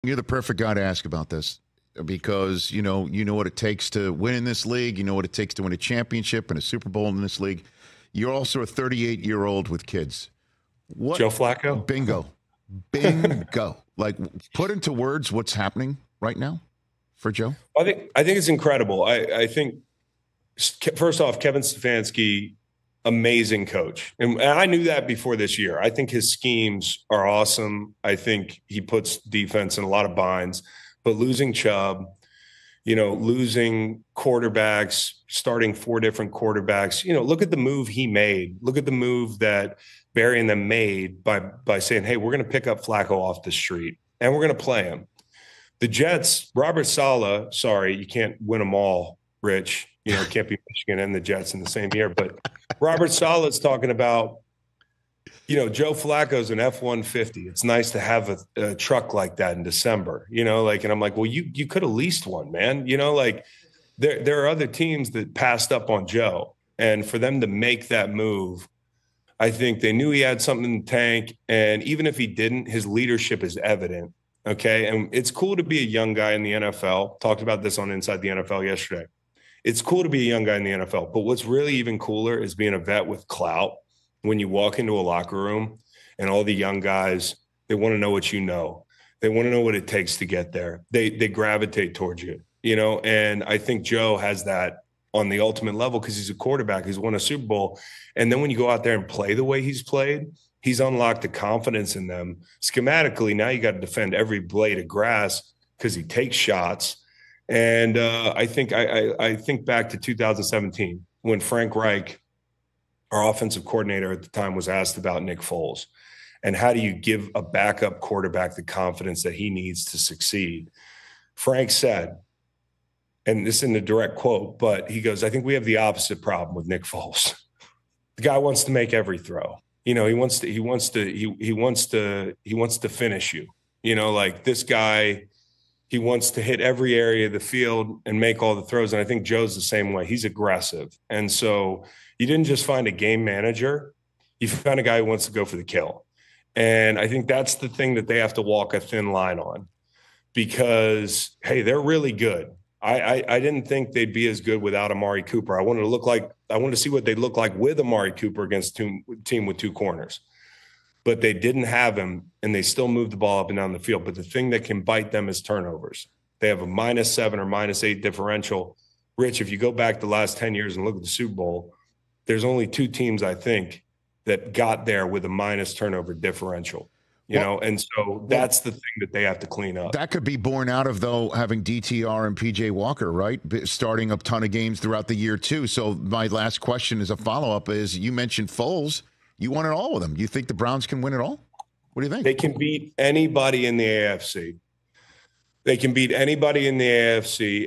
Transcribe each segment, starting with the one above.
You're the perfect guy to ask about this because you know what it takes to win in this league. You know what it takes to win a championship and a Super Bowl in this league. You're also a 38-year-old with kids. What? Joe Flacco? Bingo. Like, put into words what's happening right now for Joe. I think it's incredible. I think first off, Kevin Stefanski, amazing coach. And I knew that before this year. I think his schemes are awesome. I think he puts defense in a lot of binds, but losing Chubb, losing quarterbacks, starting 4 different quarterbacks, look at the move he made. Look at the move that Barry and them made by saying, hey, we're going to pick up Flacco off the street and we're going to play him. The Jets, Robert Saleh, sorry, you can't win them all, Rich. It can't be Michigan and the Jets in the same year. But Robert Saleh's talking about, Joe Flacco's an F-150. It's nice to have a truck like that in December, and I'm like, well, you could have leased one, man. There are other teams that passed up on Joe. And for them to make that move, I think they knew he had something in the tank. And even if he didn't, his leadership is evident. Okay. And it's cool to be a young guy in the NFL. Talked about this on Inside the NFL yesterday. It's cool to be a young guy in the NFL, but what's really even cooler is being a vet with clout. When you walk into a locker room and all the young guys, they want to know what you know. They want to know what it takes to get there. They gravitate towards you, and I think Joe has that on the ultimate level because he's a quarterback. He's won a Super Bowl. And then when you go out there and play the way he's played, he's unlocked the confidence in them. Schematically, now you got to defend every blade of grass because he takes shots. And I think back to 2017 when Frank Reich, our offensive coordinator at the time, was asked about Nick Foles and how do you give a backup quarterback the confidence that he needs to succeed. Frank said, and this isn't a direct quote, but he goes, I think we have the opposite problem with Nick Foles. The guy wants to make every throw. He wants to finish you. Like this guy. He wants to hit every area of the field and make all the throws. And I think Joe's the same way. He's aggressive. And so you didn't just find a game manager. You found a guy who wants to go for the kill. And I think that's the thing that they have to walk a thin line on because, hey, they're really good. I didn't think they'd be as good without Amari Cooper. I wanted to see what they look like with Amari Cooper against a team with 2 corners. But they didn't have him, and they still moved the ball up and down the field. But the thing that can bite them is turnovers. They have a -7 or -8 differential. Rich, if you go back the last 10 years and look at the Super Bowl, there's only 2 teams, I think, that got there with a minus turnover differential. And so that's the thing that they have to clean up. That could be born out of, though, having DTR and PJ Walker, right? Starting a ton of games throughout the year, too. So my last question as a follow-up is you mentioned Foles. You won it all with them. You think the Browns can win it all? What do you think? They can beat anybody in the AFC.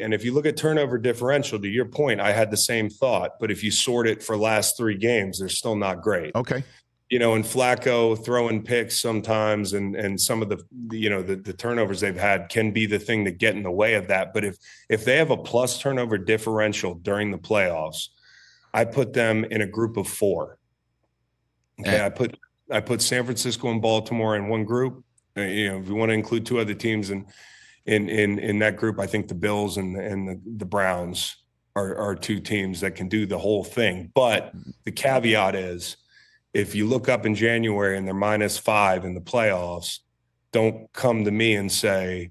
And if you look at turnover differential, to your point, I had the same thought. But if you sort it for last 3 games, they're still not great. Okay. And Flacco throwing picks sometimes and some of the turnovers they've had can be the thing that get in the way of that. But if they have a plus turnover differential during the playoffs, I put them in a group of 4. Okay, I put San Francisco and Baltimore in one group. If you want to include 2 other teams in that group, I think the Bills and the Browns are 2 teams that can do the whole thing. But the caveat is, if you look up in January and they're -5 in the playoffs, don't come to me and say,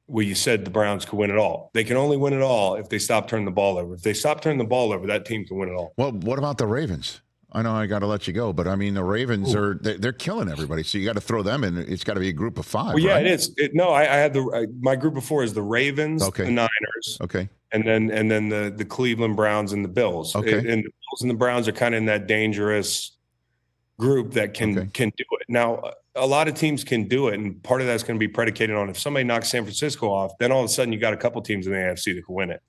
well, you said the Browns could win it all. They can only win it all if they stop turning the ball over. If they stop turning the ball over, that team can win it all. Well, what about the Ravens? I know I got to let you go, but I mean, the Ravens they're killing everybody. So you got to throw them in. It's got to be a group of 5. Well, yeah, right? It is. I had my group of 4 is the Ravens, the Niners, and then the Cleveland Browns and the Bills. Okay. And the Bills and the Browns are kind of in that dangerous group that can do it. Now, a lot of teams can do it, and part of that's going to be predicated on if somebody knocks San Francisco off, then all of a sudden you got a couple teams in the AFC that can win it.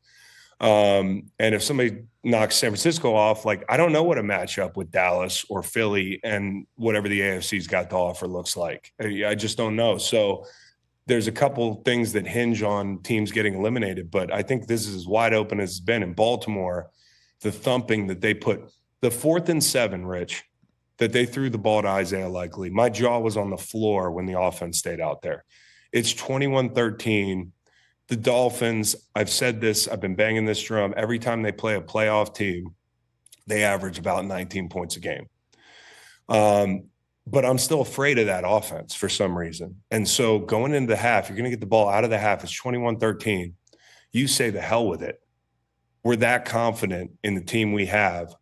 And if somebody knocks San Francisco off, like, I don't know what a matchup with Dallas or Philly and whatever the AFC's got to offer looks like. I just don't know. So there's a couple things that hinge on teams getting eliminated, but I think this is as wide open as it's been in Baltimore. The thumping that they put, the 4th and 7, Rich, that they threw the ball to Isaiah Likely. My jaw was on the floor when the offense stayed out there. It's 21-13. The Dolphins, I've said this, I've been banging this drum. Every time they play a playoff team, they average about 19 points a game. But I'm still afraid of that offense for some reason. And so going into the half, you're going to get the ball out of the half. It's 21-13. You say the hell with it. We're that confident in the team we have.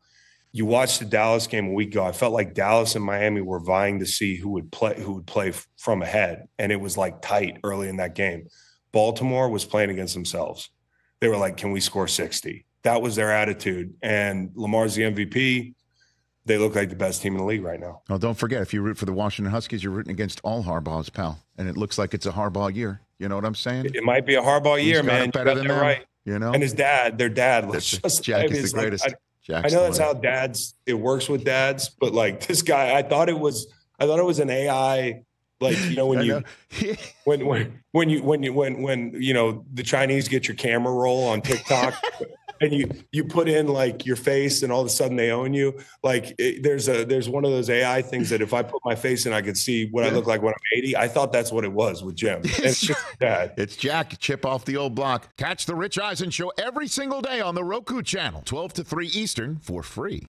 You watched the Dallas game a week ago. I felt like Dallas and Miami were vying to see who would play from ahead. And it was like tight early in that game. Baltimore was playing against themselves. They were like, can we score 60? That was their attitude. And Lamar's the MVP. They look like the best team in the league right now. Well, don't forget, if you root for the Washington Huskies, you're rooting against all Harbaugh's, pal. And it looks like it's a Harbaugh year. You know what I'm saying? It might be a Harbaugh year, man. Better than them, right. You know? And his dad, their dad looks just Jack is the greatest. I know that's how dads, it works with dads, but like this guy, I thought it was an AI, like, you know, when you know, the Chinese get your camera roll on TikTok and you put in like your face and all of a sudden they own you. Like there's one of those AI things that if I put my face in, I could see what I look like when I'm 80. I thought that's what it was with Jim. It's just dad. It's Jack, chip off the old block. Catch the Rich Eisen Show every single day on the Roku channel, 12 to 3 Eastern for free.